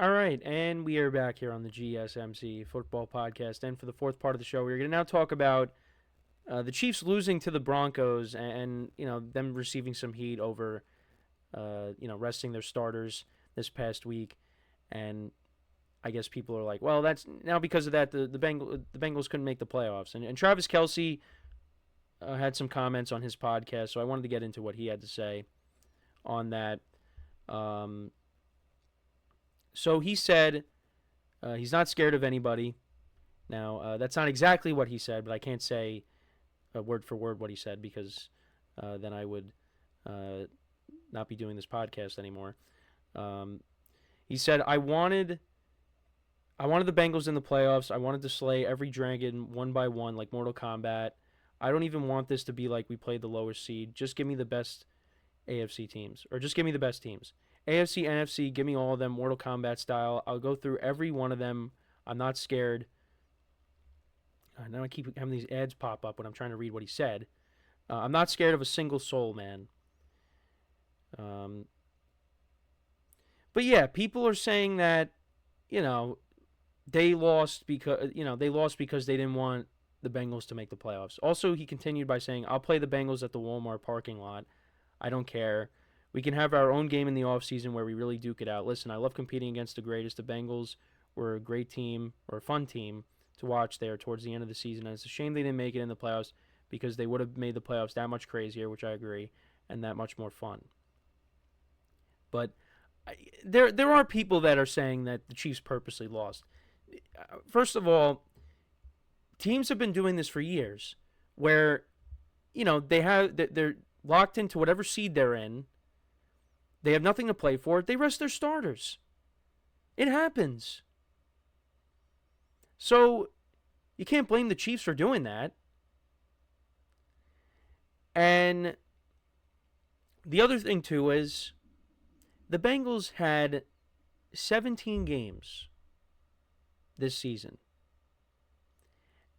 All right, and we are back here on the GSMC Football Podcast. And for the fourth part of the show, we're going to now talk about the Chiefs losing to the Broncos and them receiving some heat over resting their starters this past week. And I guess people are like, well, that's now because of that the Bengals couldn't make the playoffs. And Travis Kelce had some comments on his podcast, so I wanted to get into what he had to say on that. So he said he's not scared of anybody. Now, that's not exactly what he said, but I can't say word for word what he said because then I would not be doing this podcast anymore. He said, I wanted the Bengals in the playoffs. I wanted to slay every dragon one by one like Mortal Kombat. I don't even want this to be like we played the lower seed. Just give me the best AFC teams, or just give me the best teams. AFC, NFC, give me all of them, Mortal Kombat style. I'll go through every one of them. I'm not scared. Now I keep having these ads pop up when I'm trying to read what he said. I'm not scared of a single soul, man. But yeah, people are saying that, they lost because they didn't want the Bengals to make the playoffs. Also, he continued by saying, I'll play the Bengals at the Walmart parking lot. I don't care. We can have our own game in the offseason where we really duke it out. Listen, I love competing against the greatest. The Bengals were a great team, or a fun team to watch there towards the end of the season. And it's a shame they didn't make it in the playoffs because they would have made the playoffs that much crazier, which I agree, and that much more fun. But there are people that are saying that the Chiefs purposely lost. First of all, teams have been doing this for years where, they're locked into whatever seed they're in. They have nothing to play for. They rest their starters. It happens. So you can't blame the Chiefs for doing that. And the other thing, too, is the Bengals had 17 games this season.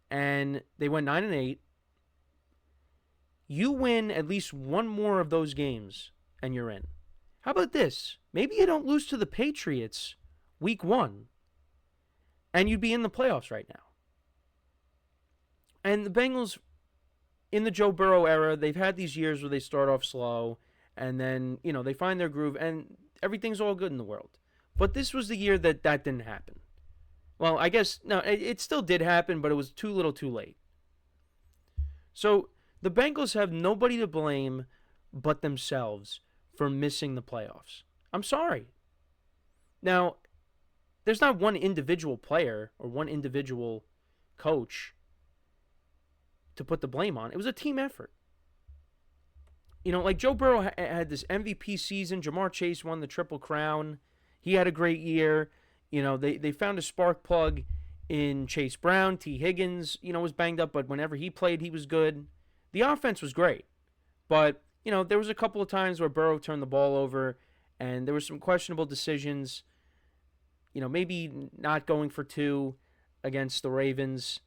And they went 9-8. You win at least one more of those games, and you're in. How about this? Maybe you don't lose to the Patriots week 1, and you'd be in the playoffs right now. And the Bengals, in the Joe Burrow era, they've had these years where they start off slow, and then, they find their groove, and everything's all good in the world. But this was the year that didn't happen. Well, I guess, no, it still did happen, but it was too little too late. So the Bengals have nobody to blame but themselves for missing the playoffs. I'm sorry. Now, there's not one individual player or one individual coach to put the blame on. It was a team effort. Like Joe Burrow had this MVP season. Jamar Chase won the Triple Crown. He had a great year. They found a spark plug in Chase Brown. T. Higgins, was banged up, but whenever he played, he was good. The offense was great. But, there was a couple of times where Burrow turned the ball over, and there were some questionable decisions. Maybe not going for 2 against the Ravens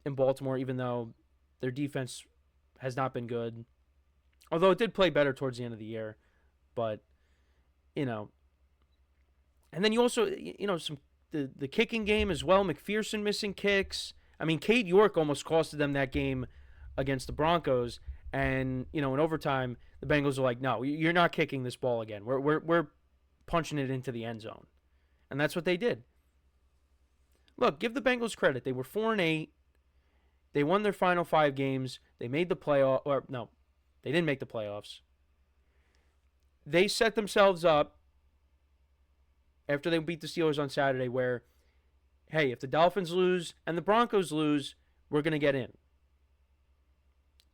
in Baltimore, even though their defense has not been good. Although it did play better towards the end of the year. But, and then you also, the kicking game as well. McPherson missing kicks. I mean, Cade York almost costed them that game against the Broncos. And, in overtime, the Bengals are like, no, you're not kicking this ball again. We're punching it into the end zone. And that's what they did. Look, give the Bengals credit. They were 4-8. They won their final 5 games. They made the playoff. Or, no, they didn't make the playoffs. They set themselves up after they beat the Steelers on Saturday where, hey, if the Dolphins lose and the Broncos lose, we're going to get in.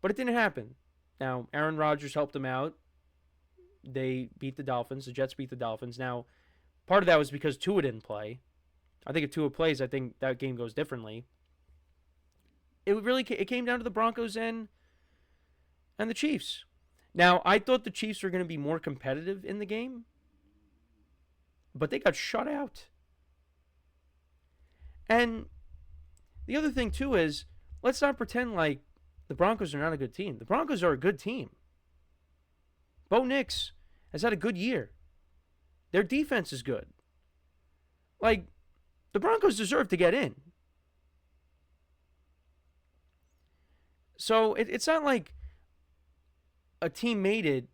But it didn't happen. Now, Aaron Rodgers helped them out. They beat the Dolphins. The Jets beat the Dolphins. Now, part of that was because Tua didn't play. I think if Tua plays, I think that game goes differently. It came down to the Broncos and the Chiefs. Now, I thought the Chiefs were going to be more competitive in the game, but they got shut out. And the other thing, too, is let's not pretend like the Broncos are not a good team. The Broncos are a good team. Bo Nix has had a good year. Their defense is good. Like, the Broncos deserve to get in. So it's not like a team made it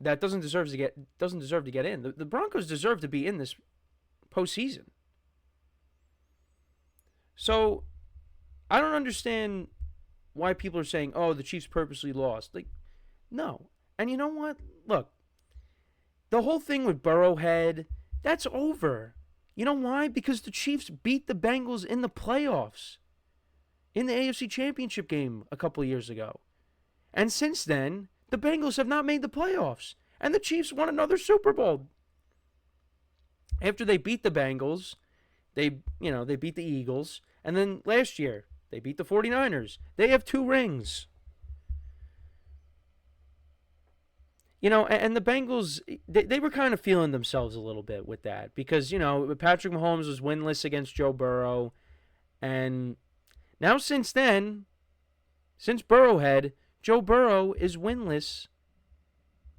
that doesn't deserve to get in. The Broncos deserve to be in this postseason. So I don't understand why people are saying, "Oh, the Chiefs purposely lost." Like, no. And you know what? Look, the whole thing with Burrowhead, that's over. You know why? Because the Chiefs beat the Bengals in the playoffs, in the AFC Championship game a couple of years ago. And since then, the Bengals have not made the playoffs. And the Chiefs won another Super Bowl. After they beat the Bengals, they beat the Eagles. And then last year, they beat the 49ers. They have 2 rings. And the Bengals, they were kind of feeling themselves a little bit with that. Because, Patrick Mahomes was winless against Joe Burrow. And now since then, since Burrowhead, Joe Burrow is winless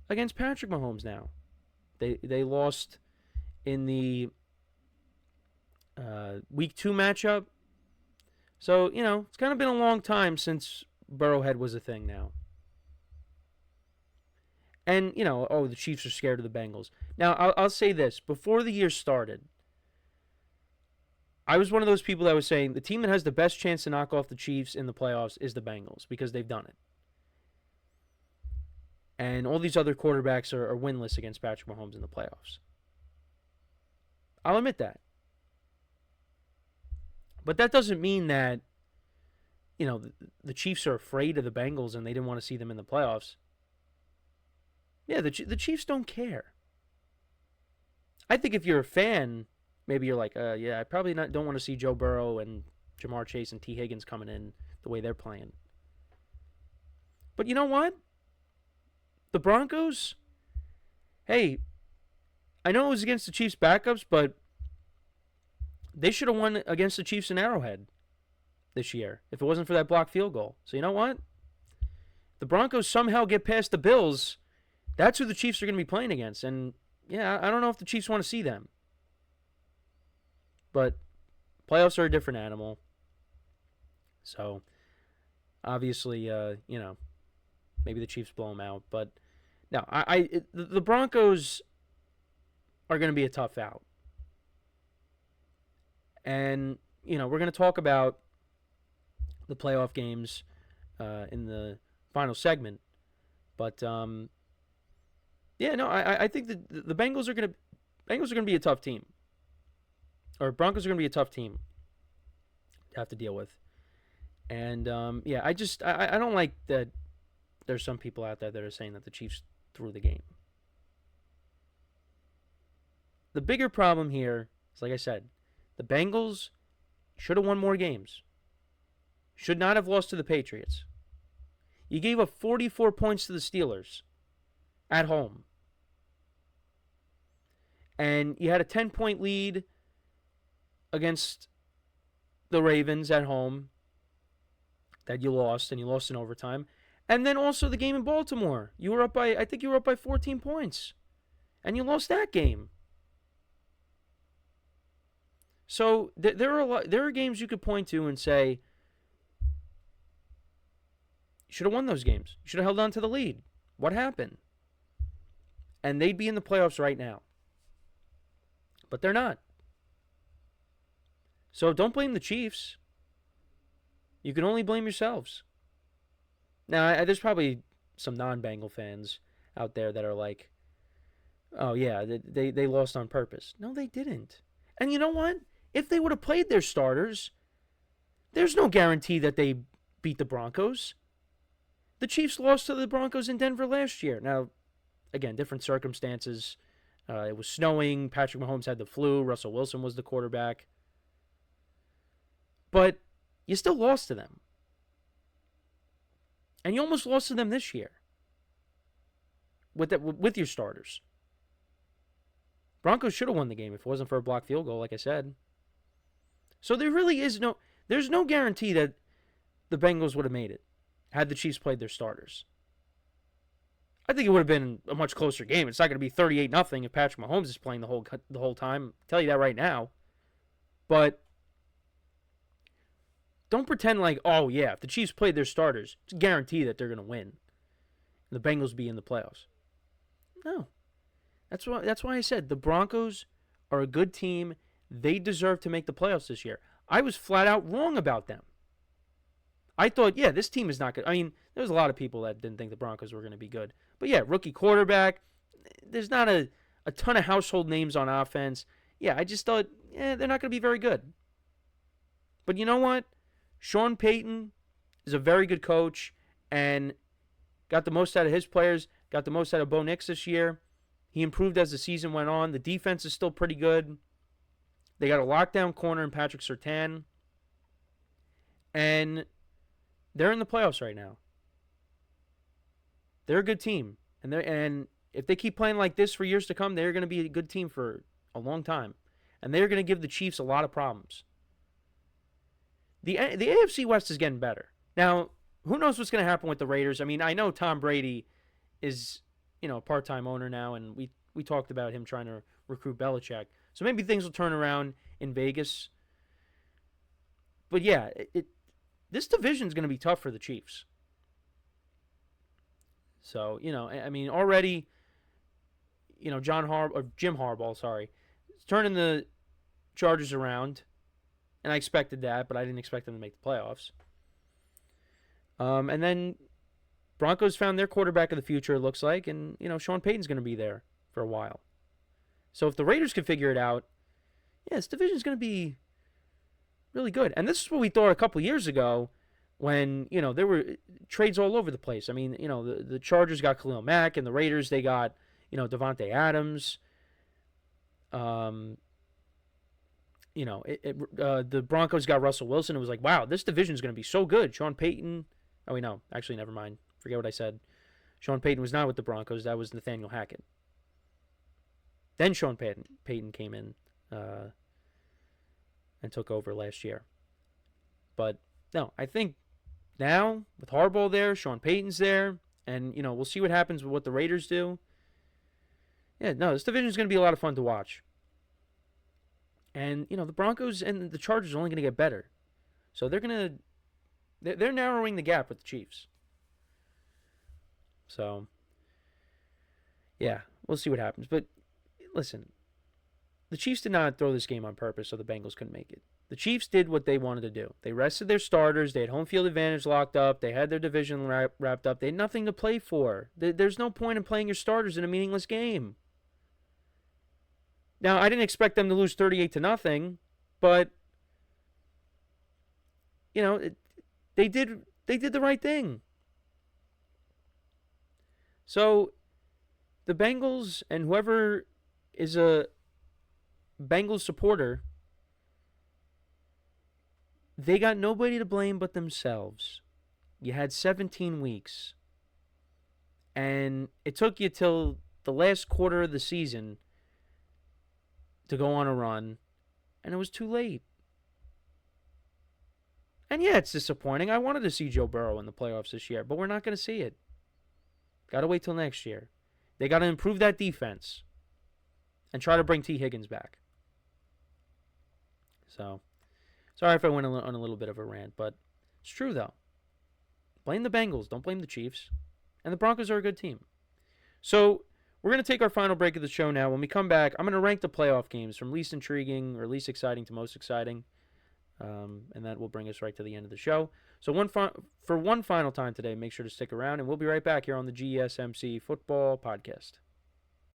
against Patrick Mahomes now. They lost in the Week 2 matchup. So, it's kind of been a long time since Burrowhead was a thing now. And, the Chiefs are scared of the Bengals. Now, I'll say this. Before the year started, I was one of those people that was saying the team that has the best chance to knock off the Chiefs in the playoffs is the Bengals because they've done it. And all these other quarterbacks are winless against Patrick Mahomes in the playoffs. I'll admit that. But that doesn't mean that, the Chiefs are afraid of the Bengals and they didn't want to see them in the playoffs. Yeah, the Chiefs don't care. I think if you're a fan, maybe you're like, I probably don't want to see Joe Burrow and Jamar Chase and T. Higgins coming in the way they're playing. But you know what? The Broncos, hey, I know it was against the Chiefs' backups, but they should have won against the Chiefs in Arrowhead this year if it wasn't for that blocked field goal. So you know what? The Broncos somehow get past the Bills. That's who the Chiefs are going to be playing against. And, yeah, I don't know if the Chiefs want to see them. But playoffs are a different animal. So, obviously, maybe the Chiefs blow them out. But, no, the Broncos are going to be a tough out. And, we're going to talk about the playoff games in the final segment. But, I think the Bengals are going to be a tough team. Or Broncos are going to be a tough team to have to deal with. And, I don't like that there's some people out there that are saying that the Chiefs threw the game. The bigger problem here is, like I said, the Bengals should have won more games. Should not have lost to the Patriots. You gave up 44 points to the Steelers at home. And you had a 10-point lead against the Ravens at home that you lost, and you lost in overtime. And then also the game in Baltimore. I think you were up by 14 points. And you lost that game. So there are games you could point to and say, you should have won those games. You should have held on to the lead. What happened? And they'd be in the playoffs right now. But they're not. So don't blame the Chiefs. You can only blame yourselves. Now, there's probably some non-Bengal fans out there that are like, oh, yeah, they lost on purpose. No, they didn't. And you know what? If they would have played their starters, there's no guarantee that they beat the Broncos. The Chiefs lost to the Broncos in Denver last year. Now, again, different circumstances. It was snowing. Patrick Mahomes had the flu. Russell Wilson was the quarterback. But you still lost to them. And you almost lost to them this year with your starters. Broncos should have won the game if it wasn't for a blocked field goal, like I said. So there really is there's no guarantee that the Bengals would have made it had the Chiefs played their starters. I think it would have been a much closer game. It's not going to be 38-0 if Patrick Mahomes is playing the whole time. I'll tell you that right now. But don't pretend like, oh, yeah, if the Chiefs played their starters, it's a guarantee that they're going to win. And the Bengals be in the playoffs. No. That's why I said the Broncos are a good team. They deserve to make the playoffs this year. I was flat out wrong about them. I thought, yeah, this team is not good. I mean, there's a lot of people that didn't think the Broncos were going to be good. But yeah, rookie quarterback. There's not a ton of household names on offense. Yeah, I just thought, they're not going to be very good. But you know what? Sean Payton is a very good coach and got the most out of his players, got the most out of Bo Nix this year. He improved as the season went on. The defense is still pretty good. They got a lockdown corner in Patrick Surtain. And they're in the playoffs right now. They're a good team. And if they keep playing like this for years to come, they're going to be a good team for a long time. And they're going to give the Chiefs a lot of problems. The AFC West is getting better. Now, who knows what's going to happen with the Raiders? I mean, I know Tom Brady is, a part-time owner now, and we talked about him trying to recruit Belichick. So maybe things will turn around in Vegas. But yeah, this division is going to be tough for the Chiefs. So, I mean, already, Jim Harbaugh, is turning the Chargers around. And I expected that, but I didn't expect them to make the playoffs. And then Broncos found their quarterback of the future, it looks like. And, Sean Payton's going to be there for a while. So if the Raiders can figure it out, yeah, this division's going to be really good. And this is what we thought a couple years ago when, there were trades all over the place. I mean, the Chargers got Khalil Mack, and the Raiders, they got, Devontae Adams. The Broncos got Russell Wilson. It was like, wow, this division is going to be so good. Sean Payton. Oh, wait, no. Actually, never mind. Forget what I said. Sean Payton was not with the Broncos. That was Nathaniel Hackett. Then Sean Payton came in and took over last year. But, no, I think now with Harbaugh there, Sean Payton's there, and, we'll see what happens with what the Raiders do. Yeah, no, this division is going to be a lot of fun to watch. And, the Broncos and the Chargers are only going to get better. So they're narrowing the gap with the Chiefs. So, yeah, we'll see what happens. But, listen, the Chiefs did not throw this game on purpose so the Bengals couldn't make it. The Chiefs did what they wanted to do. They rested their starters. They had home field advantage locked up. They had their division wrapped up. They had nothing to play for. There's no point in playing your starters in a meaningless game. Now, I didn't expect them to lose 38-0, but they did the right thing. So the Bengals and whoever is a Bengals supporter, they got nobody to blame but themselves. You had 17 weeks, and it took you till the last quarter of the season to go on a run, and it was too late. And yeah, it's disappointing. I wanted to see Joe Burrow in the playoffs this year, but we're not going to see it. Got to wait till next year. They got to improve that defense and try to bring T. Higgins back. So, sorry if I went on a little bit of a rant, but it's true, though. Blame the Bengals. Don't blame the Chiefs. And the Broncos are a good team. So, we're going to take our final break of the show now. When we come back, I'm going to rank the playoff games from least intriguing or least exciting to most exciting. And that will bring us right to the end of the show. So for one final time today, make sure to stick around, and we'll be right back here on the GSMC Football Podcast.